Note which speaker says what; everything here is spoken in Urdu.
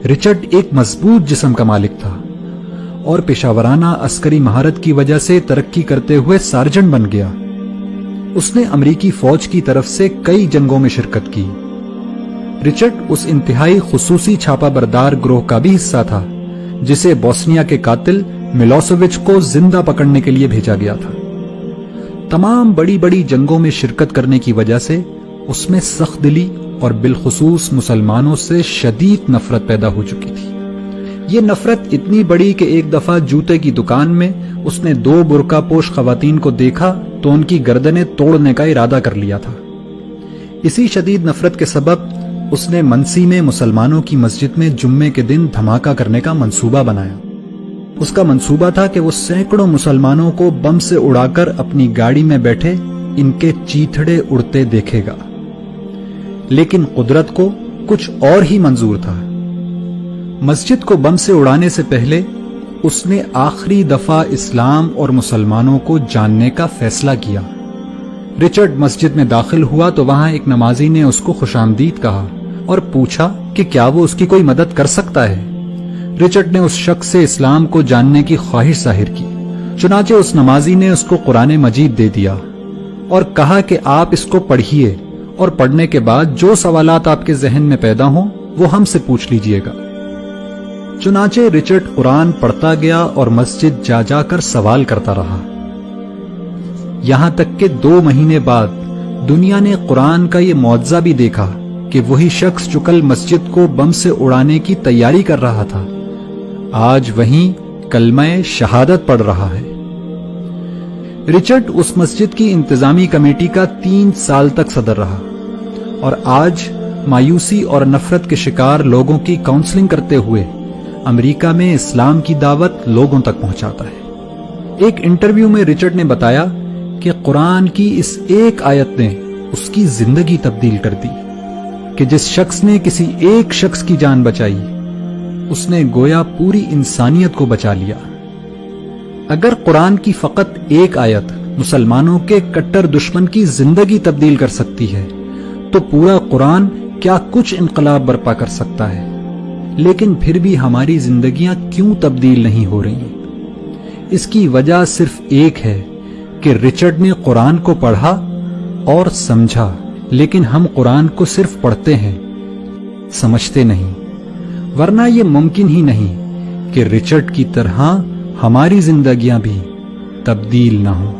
Speaker 1: رچرڈ ایک مضبوط جسم کا مالک تھا اور پیشاورانہ عسکری مہارت کی وجہ سے ترقی کرتے ہوئے سارجنٹ بن گیا۔ اس نے امریکی فوج کی طرف سے کئی جنگوں میں شرکت کی۔ رچرڈ اس انتہائی خصوصی چھاپا بردار گروہ کا بھی حصہ تھا جسے بوسنیا کے قاتل ملوسوچ کو زندہ پکڑنے کے لیے بھیجا گیا تھا۔ تمام بڑی بڑی جنگوں میں شرکت کرنے کی وجہ سے اس میں سخت دلی اور بالخصوص مسلمانوں سے شدید نفرت پیدا ہو چکی تھی۔ یہ نفرت اتنی بڑی کہ ایک دفعہ جوتے کی دکان میں اس نے 2 برقع پوش خواتین کو دیکھا تو ان کی گردنیں توڑنے کا ارادہ کر لیا تھا۔ اسی شدید نفرت کے سبب اس نے منسی میں مسلمانوں کی مسجد میں جمعے کے دن دھماکہ کرنے کا منصوبہ بنایا۔ اس کا منصوبہ تھا کہ وہ سینکڑوں مسلمانوں کو بم سے اڑا کر اپنی گاڑی میں بیٹھے ان کے چیتھڑے اڑتے دیکھے گا، لیکن قدرت کو کچھ اور ہی منظور تھا۔ مسجد کو بم سے اڑانے سے پہلے اس نے آخری دفعہ اسلام اور مسلمانوں کو جاننے کا فیصلہ کیا۔ رچرڈ مسجد میں داخل ہوا تو وہاں ایک نمازی نے اس کو خوش آمدید کہا اور پوچھا کہ کیا وہ اس کی کوئی مدد کر سکتا ہے۔ رچرڈ نے اس شخص سے اسلام کو جاننے کی خواہش ظاہر کی، چنانچہ اس نمازی نے اس کو قرآن مجید دے دیا اور کہا کہ آپ اس کو پڑھیے اور پڑھنے کے بعد جو سوالات آپ کے ذہن میں پیدا ہوں وہ ہم سے پوچھ لیجئے گا۔ چنانچہ رچرڈ قرآن پڑھتا گیا اور مسجد جا جا کر سوال کرتا رہا، یہاں تک کہ 2 مہینے بعد دنیا نے قرآن کا یہ معجزہ بھی دیکھا کہ وہی شخص جو کل مسجد کو بم سے اڑانے کی تیاری کر رہا تھا آج وہیں کلمہ شہادت پڑھ رہا ہے۔ رچرڈ اس مسجد کی انتظامی کمیٹی کا 3 سال تک صدر رہا اور آج مایوسی اور نفرت کے شکار لوگوں کی کاؤنسلنگ کرتے ہوئے امریکہ میں اسلام کی دعوت لوگوں تک پہنچاتا ہے۔ ایک انٹرویو میں رچرڈ نے بتایا کہ قرآن کی اس ایک آیت نے اس کی زندگی تبدیل کر دی کہ جس شخص نے کسی ایک شخص کی جان بچائی اس نے گویا پوری انسانیت کو بچا لیا۔ اگر قرآن کی فقط ایک آیت مسلمانوں کے کٹر دشمن کی زندگی تبدیل کر سکتی ہے تو پورا قرآن کیا کچھ انقلاب برپا کر سکتا ہے۔ لیکن پھر بھی ہماری زندگیاں کیوں تبدیل نہیں ہو رہی؟ اس کی وجہ صرف ایک ہے کہ رچرڈ نے قرآن کو پڑھا اور سمجھا، لیکن ہم قرآن کو صرف پڑھتے ہیں، سمجھتے نہیں، ورنہ یہ ممکن ہی نہیں کہ رچرڈ کی طرح ہماری زندگیاں بھی تبدیل نہ ہوں۔